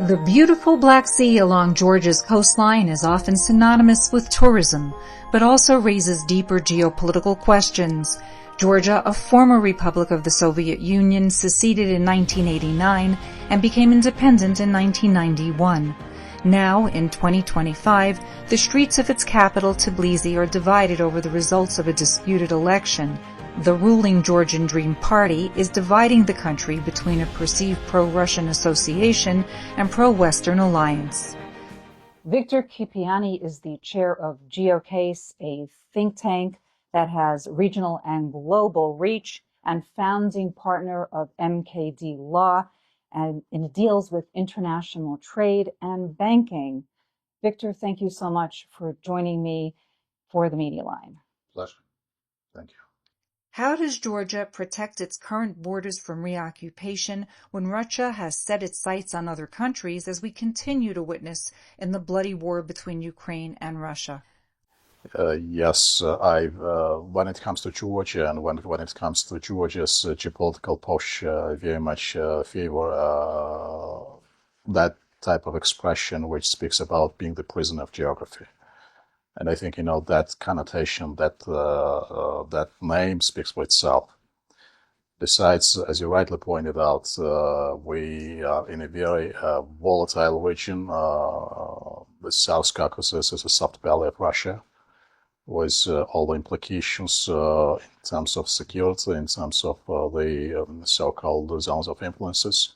The beautiful Black Sea along Georgia's coastline is often synonymous with tourism, but also raises deeper geopolitical questions. Georgia, a former republic of the Soviet Union, seceded in 1989 and became independent in 1991. Now, in 2025, the streets of its capital, Tbilisi, are divided over the results of a disputed election. The ruling Georgian Dream Party is dividing the country between a perceived pro-Russian association and pro-Western alliance. Victor Kipiani is the chair of GeoCase, a think tank that has regional and global reach, and founding partner of MKD Law, and it deals with international trade and banking. Victor, thank you so much for joining me for the Media Line. Pleasure. Thank you. How does Georgia protect its current borders from reoccupation when Russia has set its sights on other countries, as we continue to witness in the bloody war between Ukraine and Russia? Yes, when it comes to Georgia and when it comes to Georgia's geopolitical posture, I very much favor that type of expression which speaks about being the prisoner of geography. And I think, that connotation, that name speaks for itself. Besides, as you rightly pointed out, we are in a very volatile region. The South Caucasus is a soft valley of Russia, with all the implications in terms of security, in terms of the so-called zones of influences.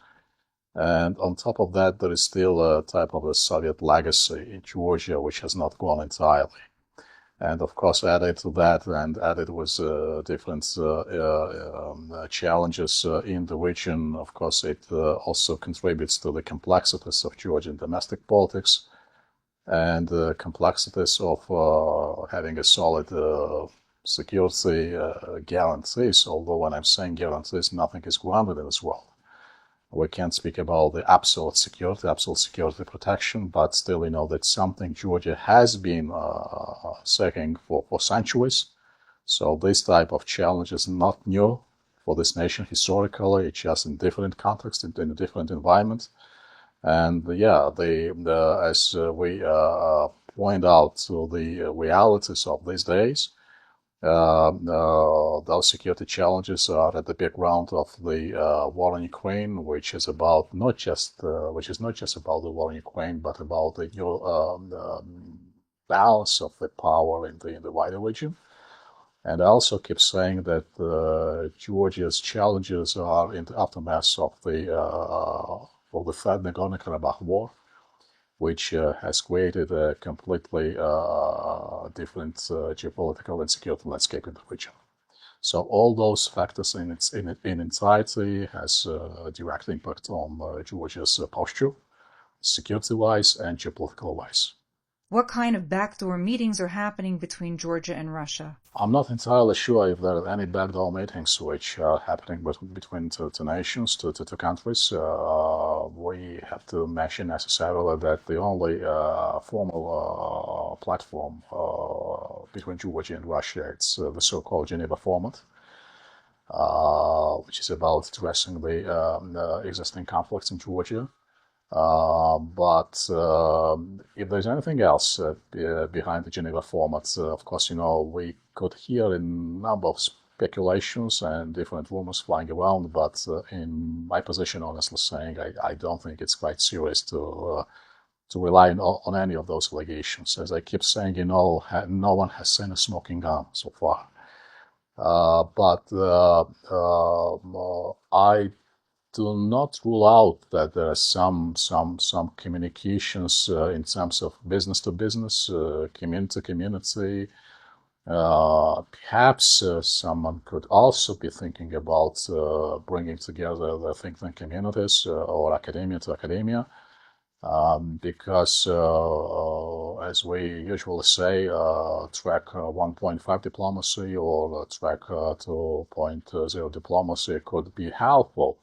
And on top of that, there is still a type of a Soviet legacy in Georgia, which has not gone entirely. And of course, added to that, and added with different challenges in the region, of course, it also contributes to the complexities of Georgian domestic politics and the complexities of having a solid security guarantees. Although when I'm saying guarantees, nothing is granted in this world. We can't speak about the absolute security protection, but still, that's something Georgia has been seeking for centuries. So this type of challenge is not new for this nation historically. It's just in different contexts, in a different environment. And yeah, as we point out to the realities of these days, those security challenges are at the background of the war in Ukraine, which is not just about the war in Ukraine, but about the new balance of the power in the wider region. And I also keep saying that Georgia's challenges are in the aftermath of the Third Nagorno-Karabakh War, which has created a completely different geopolitical and security landscape in the region. So all those factors in entirety has a direct impact on Georgia's posture, security-wise and geopolitical-wise. What kind of backdoor meetings are happening between Georgia and Russia? I'm not entirely sure if there are any backdoor meetings which are happening between two nations, two countries. We have to mention necessarily that the only formal platform between Georgia and Russia, it's the so-called Geneva format, which is about addressing the existing conflicts in Georgia. But if there's anything else behind the Geneva format, of course, we could hear a number of speculations and different rumors flying around, but in my position, honestly saying, I don't think it's quite serious to rely on any of those allegations. As I keep saying, no one has seen a smoking gun so far. But I do not rule out that there are some communications in terms of business to business, community to community. Perhaps someone could also be thinking about bringing together the think tank communities or academia to academia, because as we usually say, track 1.5 diplomacy or track 2.0 diplomacy could be helpful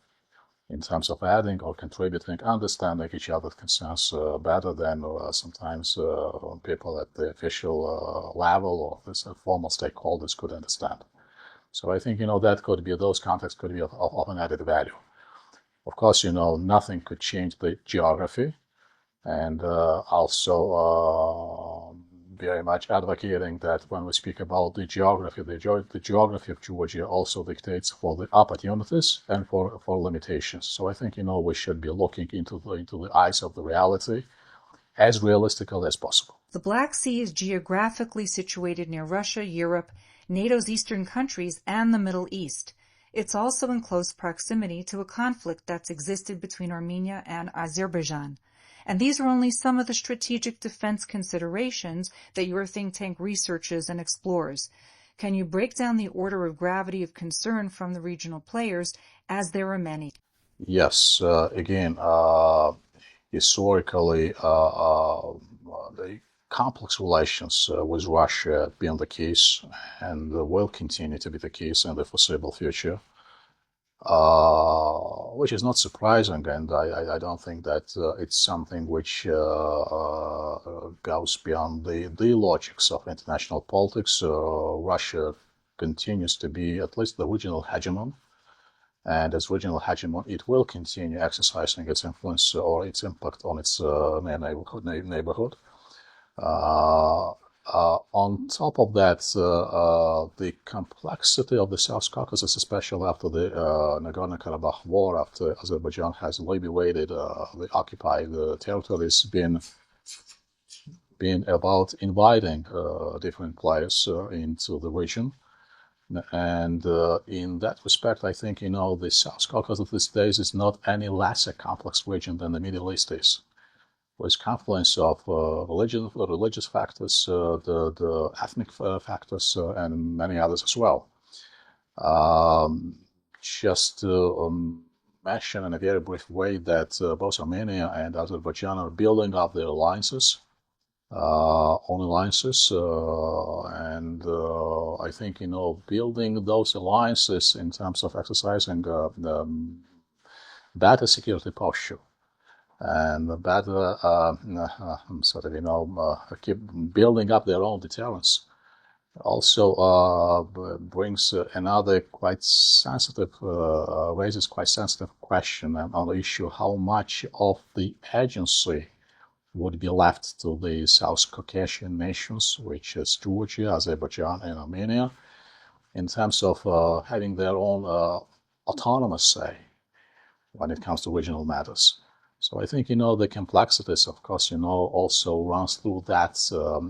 in terms of adding or contributing, understanding each other's concerns better than sometimes people at the official level or this formal stakeholders could understand. So I think, that could be, those contexts could be of an added value. Of course, nothing could change the geography, and also very much advocating that when we speak about the geography, the geography of Georgia also dictates for the opportunities and for limitations. So I think, we should be looking into the eyes of the reality as realistically as possible. The Black Sea is geographically situated near Russia, Europe, NATO's eastern countries, and the Middle East. It's also in close proximity to a conflict that's existed between Armenia and Azerbaijan. And these are only some of the strategic defense considerations that your think tank researches and explores. Can you break down the order of gravity of concern from the regional players, as there are many? Yes, again, historically, the complex relations with Russia have been the case and will continue to be the case in the foreseeable future, which is not surprising, and I don't think that it's something which goes beyond the logics of international politics. Russia continues to be at least the regional hegemon, and as regional hegemon, it will continue exercising its influence or its impact on its neighborhood. On top of that, the complexity of the South Caucasus, especially after the Nagorno-Karabakh war, after Azerbaijan has liberated the occupied territories, been about inviting different players into the region. And in that respect, I think, the South Caucasus these days is not any less a complex region than the Middle East is, with confluence of religious factors, the ethnic factors, and many others as well. Just to mention in a very brief way that both Armenia and Azerbaijan are building up their alliances, own alliances, and I think, building those alliances in terms of exercising better security posture and better keep building up their own deterrence also brings another quite sensitive, raises quite sensitive question on the issue how much of the agency would be left to the South Caucasian nations, which is Georgia, Azerbaijan, and Armenia, in terms of having their own autonomous say when it comes to regional matters. So I think, the complexities, of course, also runs through that,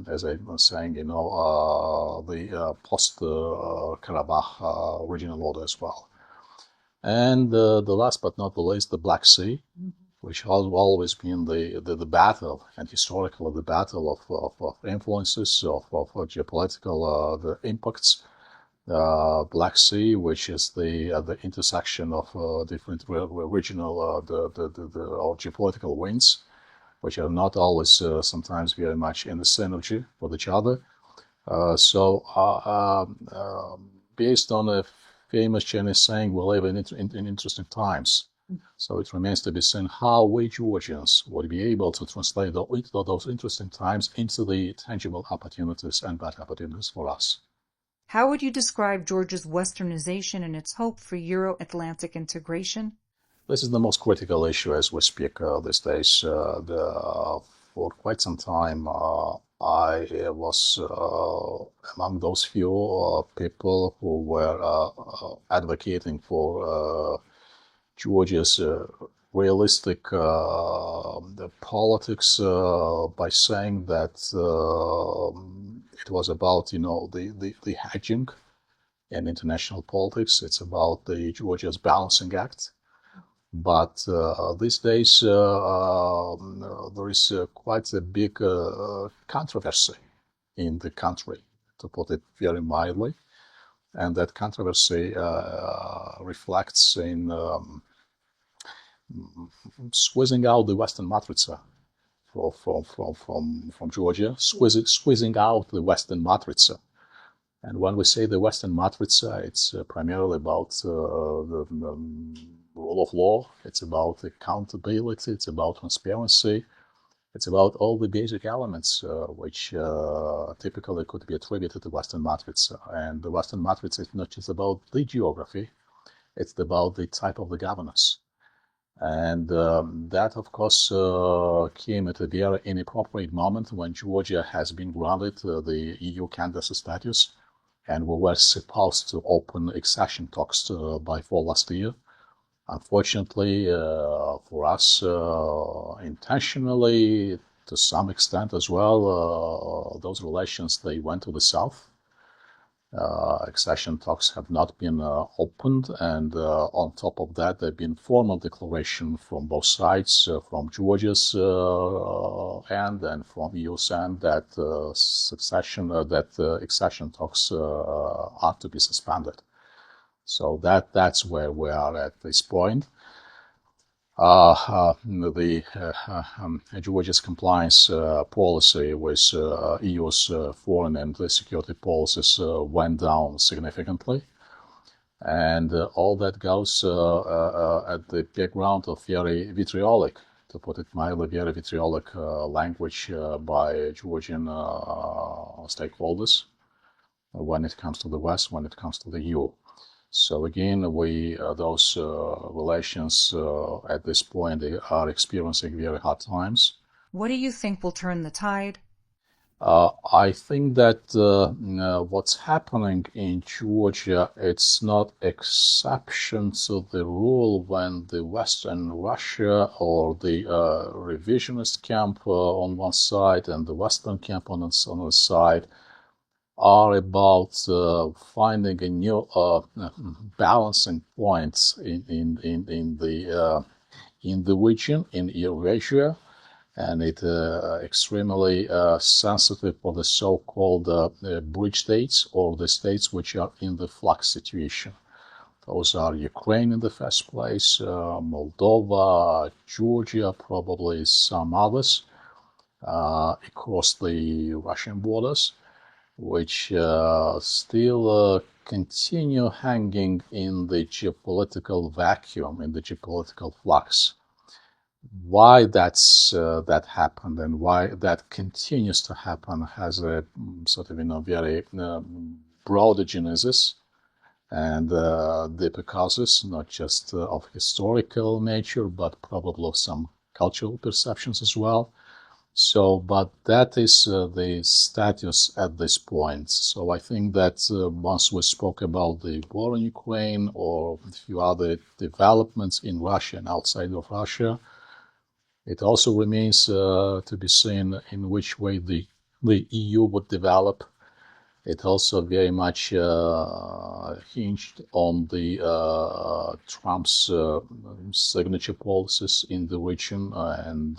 as I was saying, the post-Karabakh regional order as well. And the last but not the least, the Black Sea, which has always been the battle, and historically the battle of influences, of geopolitical the impacts. Black Sea, which is the intersection of different regional or geopolitical winds, which are not always sometimes very much in the synergy with each other. Based on a famous Chinese saying, we live in interesting times. So it remains to be seen how we Georgians would be able to translate those interesting times into the tangible opportunities and better opportunities for us. How would you describe Georgia's westernization and its hope for Euro-Atlantic integration? This is the most critical issue as we speak these days. For quite some time, I was among those few people who were advocating for Georgia's realistic politics by saying that it was about, the hedging in international politics. It's about the Georgia's balancing act. But these days there is quite a big controversy in the country, to put it very mildly. And that controversy reflects in squeezing out the Western matrica from Georgia, squeezing out the Western matrica. And when we say the Western matrica, it's primarily about the rule of law, it's about accountability, it's about transparency, It's about all the basic elements which typically could be attributed to Western Matrix. And the Western Matrix is not just about the geography, it's about the type of the governance. And that, of course, came at a very inappropriate moment when Georgia has been granted the EU candidate status, and we were supposed to open accession talks by fall last year. Unfortunately, for us, intentionally, to some extent as well, those relations, they went to the south. Accession talks have not been opened, and on top of that, there have been formal declaration from both sides, from Georgia's end and from EU's end, that accession talks are to be suspended. So that's where we are at this point. Georgia's compliance policy with EU's foreign and security policies went down significantly. And all that goes at the background of very vitriolic, to put it mildly, very vitriolic language by Georgian stakeholders when it comes to the West, when it comes to the EU. So again, those relations at this point, they are experiencing very hard times. What do you think will turn the tide? I think that what's happening in Georgia, it's not exception to the rule when the Western Russia or the revisionist camp on one side and the Western camp on the other side are about finding a new balancing points in the region, in Eurasia, and it extremely sensitive for the so-called bridge states, or the states which are in the flux situation. Those are Ukraine in the first place, Moldova, Georgia, probably some others across the Russian borders, which still continue hanging in the geopolitical vacuum, in the geopolitical flux. Why that happened and why that continues to happen has a sort of very broad genesis and deeper causes, not just of historical nature, but probably of some cultural perceptions as well. So, but that is the status at this point. So I think that once we spoke about the war in Ukraine or a few other developments in Russia and outside of Russia, it also remains to be seen in which way the EU would develop. It also very much hinged on the Trump's signature policies in the region, and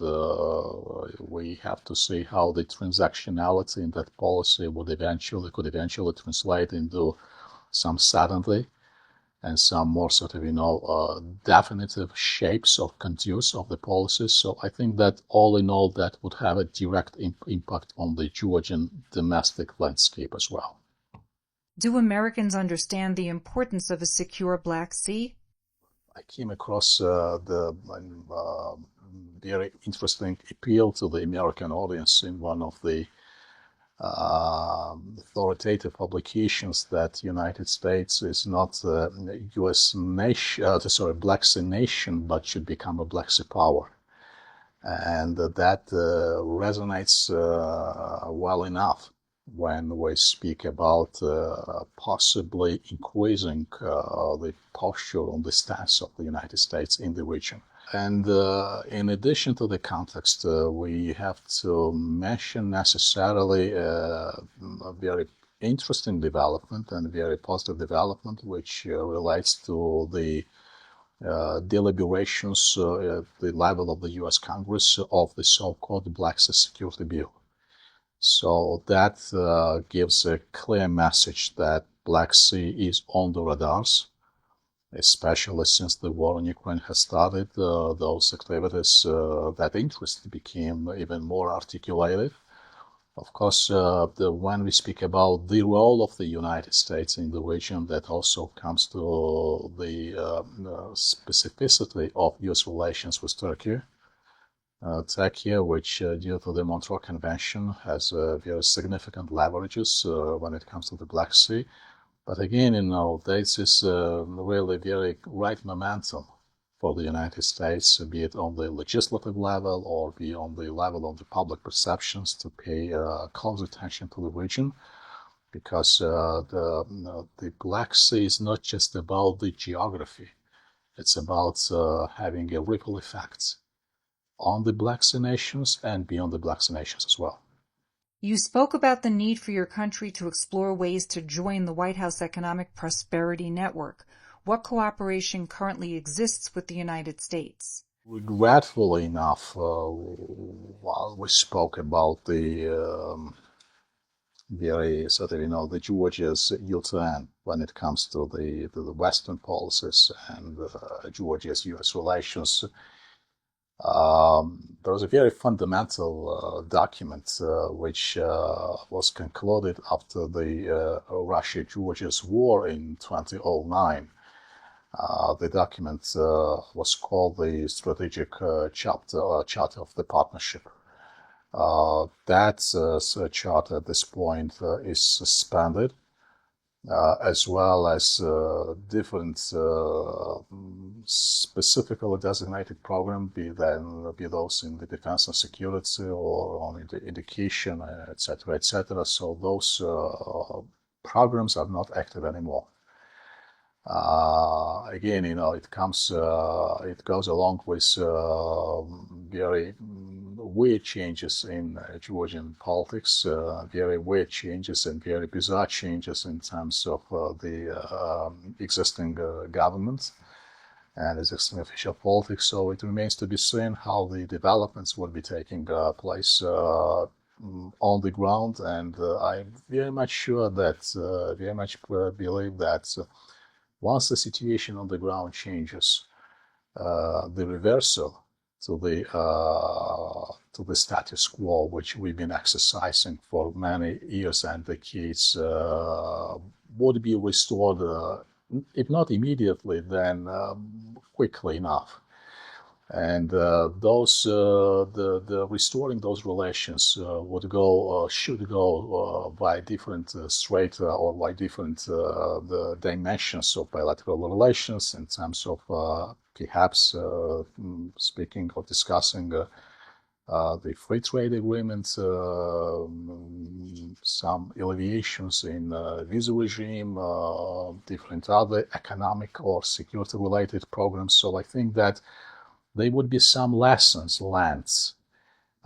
we have to see how the transactionality in that policy could eventually translate into some certainty and some more sort of definitive shapes of contours of the policies. So I think that all in all, that would have a direct impact on the Georgian domestic landscape as well. Do Americans understand the importance of a secure Black Sea? I came across the very interesting appeal to the American audience in one of the authoritative publications that United States is not a U.S. nation, Black Sea nation, but should become a Black Sea power. And that resonates well enough when we speak about possibly increasing the posture on the stance of the United States in the region. And in addition to the context, we have to mention necessarily a very interesting development and very positive development, which relates to the deliberations at the level of the U.S. Congress of the so-called Black Sea Security Bill. So that gives a clear message that Black Sea is on the radars, especially since the war in Ukraine has started. Those activities, that interest became even more articulated. Of course, when we speak about the role of the United States in the region, that also comes to the specificity of U.S. relations with Turkey. Czechia, which due to the Montreux Convention has very significant leverages when it comes to the Black Sea. But again, this is really very right momentum for the United States, be it on the legislative level or be on the level of the public perceptions, to pay close attention to the region, because the Black Sea is not just about the geography. It's about having a ripple effect on the Black Sea nations and beyond the Black Sea nations as well. You spoke about the need for your country to explore ways to join the White House Economic Prosperity Network. What cooperation currently exists with the United States? Regretfully enough, while we spoke about the very sort of, the Georgia's U-turn when it comes to the Western policies and Georgia's U.S. relations, there was a very fundamental document which was concluded after the Russia-Georgia's war in 2009. The document was called the Strategic Charter of the Partnership. That charter at this point is suspended, as well as different specifically designated programs, be those in the defense and security or on the education, etc., etc. So those programs are not active anymore. Again, it goes along with very weird changes in Georgian politics, very weird changes and very bizarre changes in terms of the existing government and existing official politics. So it remains to be seen how the developments will be taking place on the ground, and I'm very much sure that, very much believe that once the situation on the ground changes, the reversal to the status quo, which we've been exercising for many years and decades, would be restored, if not immediately, then quickly enough. And the restoring those relations should go by different straight or by different the dimensions of bilateral relations, in terms of perhaps speaking or discussing the free trade agreement, some alleviations in visa regime, different other economic or security related programs. So I think that there would be some lessons learned,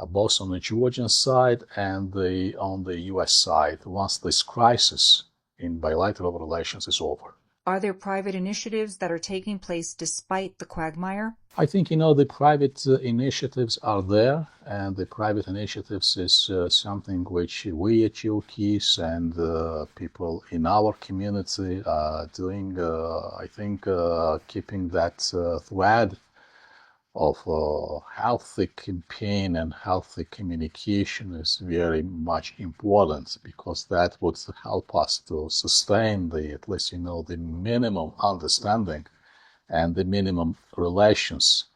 both on the Georgian side and on the U.S. side, once this crisis in bilateral relations is over. Are there private initiatives that are taking place despite the quagmire? I think, the private initiatives are there, and the private initiatives is something which we at Georgians and people in our community are doing. I think keeping that thread of healthy campaign and healthy communication is very much important, because that would help us to sustain at least the minimum understanding and the minimum relations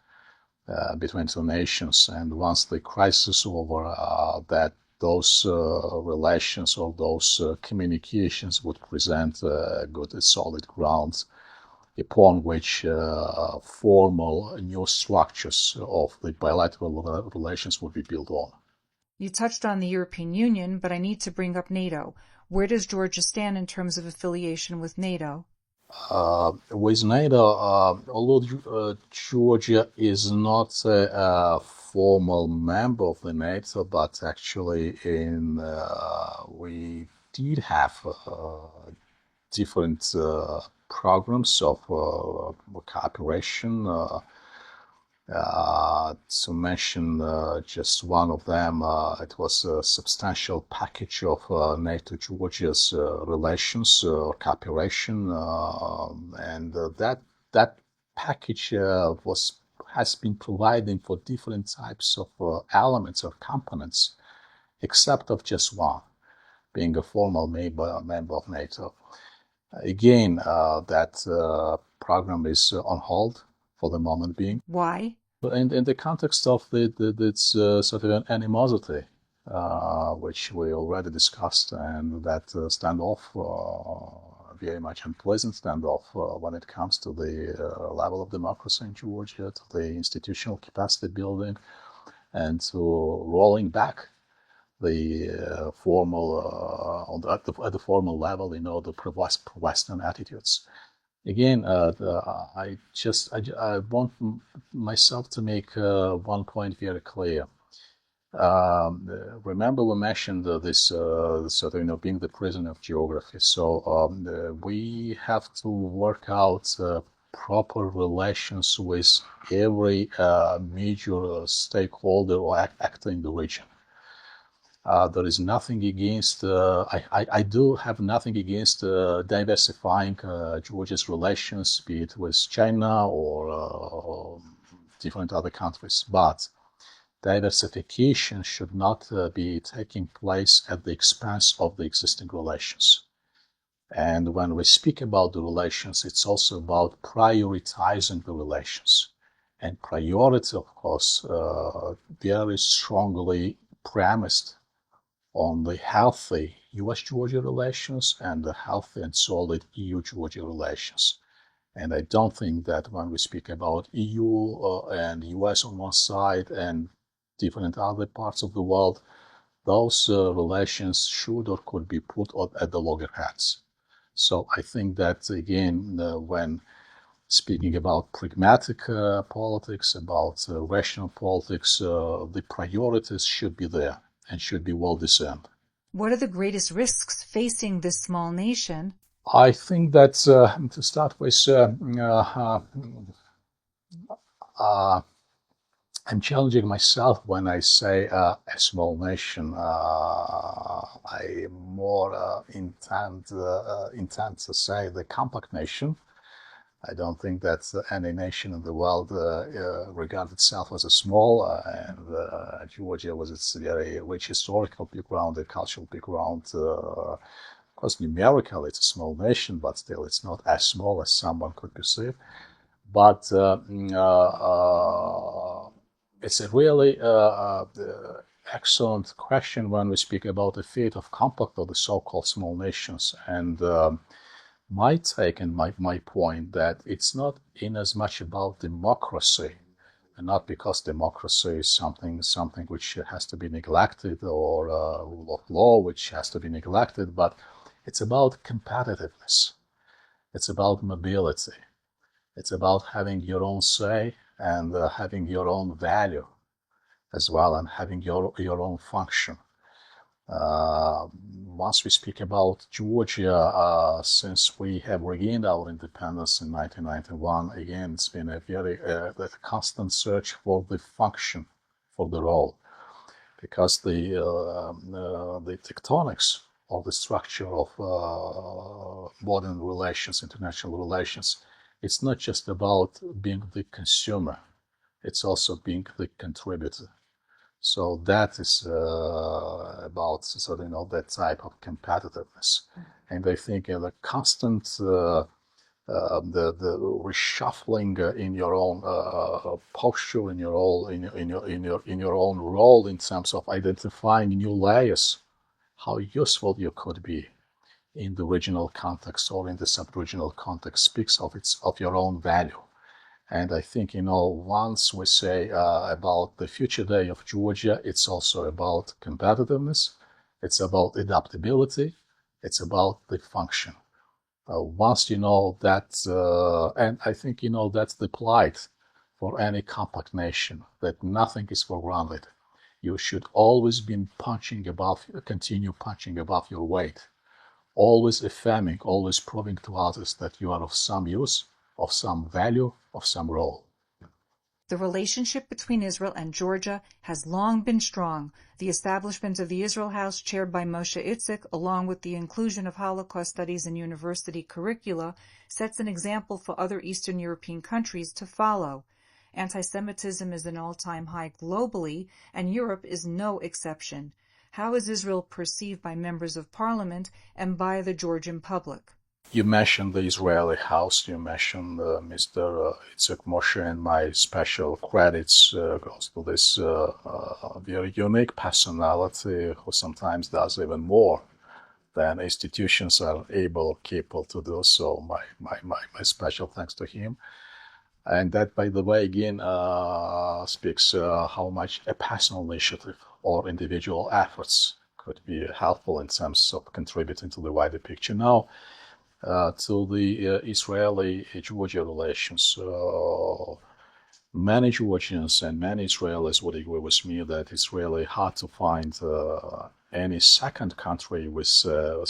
between two nations. And once the crisis is over, that those relations or those communications would present good solid grounds upon which formal new structures of the bilateral relations would be built on. You touched on the European Union, but I need to bring up NATO. Where does Georgia stand in terms of affiliation with NATO? With NATO, although Georgia is not a formal member of the NATO, but actually we did have different programs of cooperation. To mention just one of them, it was a substantial package of NATO-Georgia's relations cooperation, and that package has been providing for different types of elements or components, except of just one, being a formal member of NATO. Again, that program is on hold for the moment being. Why? But in the context of this sort of an animosity, which we already discussed, and that standoff, very much unpleasant standoff when it comes to the level of democracy in Georgia, to the institutional capacity building, and to rolling back the at the formal level, the pro-Western attitudes. Again, I want myself to make one point very clear. Remember, we mentioned this sort of being the prisoner of geography. So we have to work out proper relations with every major stakeholder or actor in the region. There is nothing against, I do have nothing against diversifying Georgia's relations, be it with China or different other countries. But diversification should not be taking place at the expense of the existing relations. And when we speak about the relations, it's also about prioritizing the relations. And priority, of course, very strongly premised on the healthy U.S.-Georgia relations and the healthy and solid EU-Georgia relations. And I don't think that when we speak about EU and US on one side and different other parts of the world, those relations should or could be put at the loggerheads. So I think that, again, when speaking about pragmatic politics, about rational politics, the priorities should be there and should be well discerned. What are the greatest risks facing this small nation? I think that to start with, I'm challenging myself when I say a small nation. I more intend to say the compact nation. I don't think that any nation in the world regards itself as a small, and Georgia, with its very rich historical background, the cultural background. Of course, numerically, it's a small nation, but still, it's not as small as someone could perceive. But it's a really excellent question when we speak about the fate of compact or the so-called small nations. And my take and my point that it's not in as much about democracy, and not because democracy is something which has to be neglected, or rule of law which has to be neglected, but it's about competitiveness. It's about mobility. It's about having your own say and having your own value as well, and having your own function. Once we speak about Georgia, since we have regained our independence in 1991, again, it's been a very constant search for the function, for the role, because the tectonics of the structure of modern relations, international relations, it's not just about being the consumer, it's also being the contributor. So that is about that type of competitiveness, and I think the constant the reshuffling in your own posture, in your own role, in terms of identifying new layers, how useful you could be in the regional context or in the sub-regional context, speaks of your own value. And I think, once we say about the future day of Georgia, it's also about competitiveness, it's about adaptability, it's about the function. Once you know that, and I think that's the plight for any compact nation, that nothing is for granted. You should always be continue punching above your weight, always affirming, always proving to others that you are of some use, of some value, of some role. The relationship between Israel and Georgia has long been strong. The establishment of the Israel House, chaired by Moshe Itzik, along with the inclusion of Holocaust studies in university curricula, sets an example for other Eastern European countries to follow. Anti-Semitism is an all-time high globally, and Europe is no exception. How is Israel perceived by members of parliament and by the Georgian public? You mentioned the Israeli house. You mentioned Mr. Itzhak Moshe, and my special credits goes to this very unique personality who sometimes does even more than institutions are capable to do. So my special thanks to him. And that, by the way, again speaks how much a personal initiative or individual efforts could be helpful in terms of contributing to the wider picture. Now, to the Israeli-Georgia relations. Many Georgians and many Israelis would agree with me that it's really hard to find any second country with so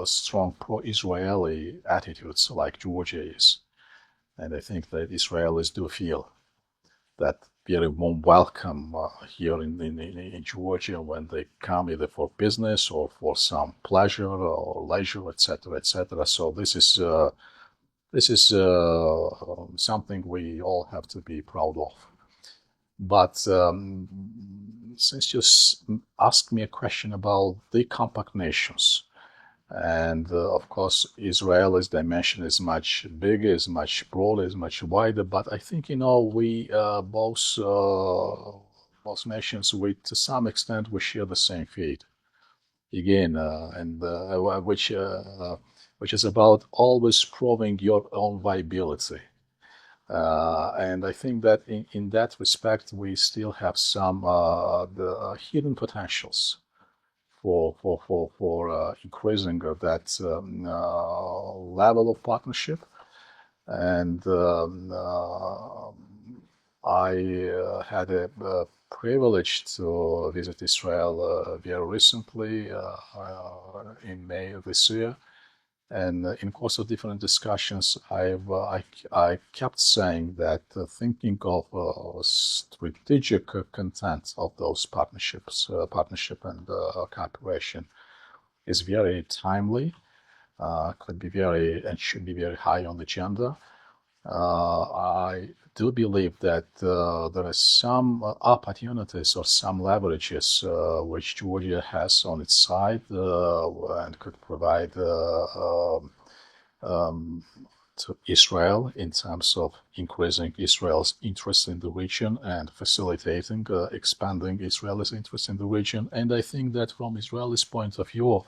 strong pro-Israeli attitudes like Georgia is. And I think that Israelis do feel that very warm welcome here in Georgia when they come either for business or for some pleasure or leisure, etc., etc. So this is something we all have to be proud of. But since you asked me a question about the compact nations, and of course, Israel's dimension is much bigger, is much broader, is much wider. But I think we both nations, we to some extent we share the same fate. Again, which is about always proving your own viability. And I think that in that respect, we still have some the hidden potentials for increasing that level of partnership. And I had a privilege to visit Israel very recently in May of this year. And in course of different discussions, I kept saying that thinking of strategic content of those partnership and cooperation is very timely, could be very and should be very high on the agenda. I do believe that there are some opportunities or some leverages which Georgia has on its side and could provide to Israel in terms of increasing Israel's interest in the region and facilitating, expanding Israel's interest in the region. And I think that from Israel's point of view,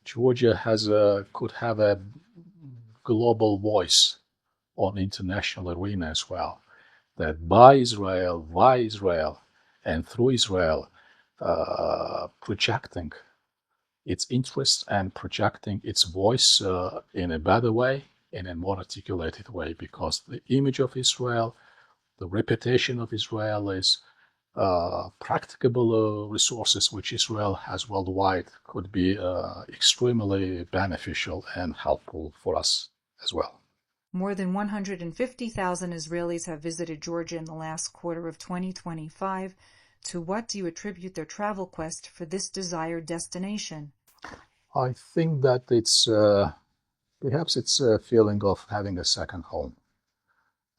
Georgia could have a global voice on international arena as well, that by Israel, and through Israel, projecting its interests and projecting its voice in a better way, in a more articulated way, because the image of Israel, the reputation of Israel is practicable resources which Israel has worldwide could be extremely beneficial and helpful for us as well. More than 150,000 Israelis have visited Georgia in the last quarter of 2025. To what do you attribute their travel quest for this desired destination? I think that perhaps it's a feeling of having a second home.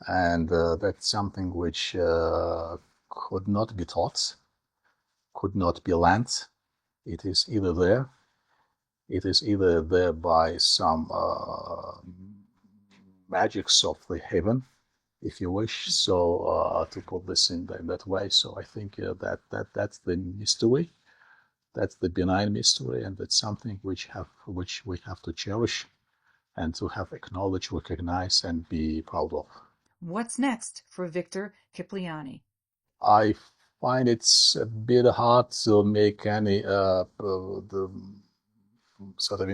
And that's something which could not be taught, could not be learned. It is either there by some magics of the heaven, if you wish, so to put this in that way. So I think that's the mystery, that's the benign mystery, and that's something which we have to cherish and to have acknowledged, recognized, and be proud of. What's next for Victor Kipiani? I find it's a bit hard to make any the sort of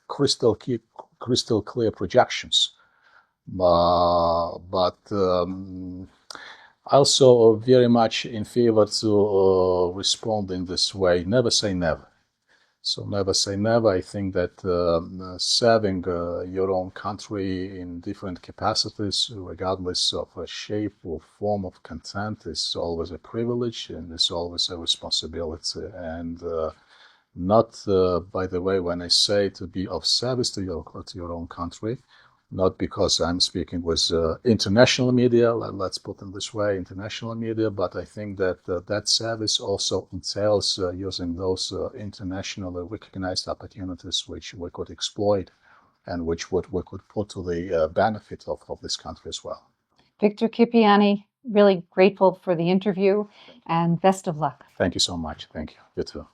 crystal clear projections. But also very much in favor to respond in this way. Never say never. So never say never. I think that serving your own country in different capacities, regardless of a shape or form of content, is always a privilege and is always a responsibility. And not, by the way, when I say to be of service to your own country, not because I'm speaking with international media, let's put it this way, international media, but I think that that service also entails using those internationally recognized opportunities which we could exploit and which we could put to the benefit of this country as well. Victor Kipiani, really grateful for the interview, and best of luck. Thank you so much. Thank you. You too.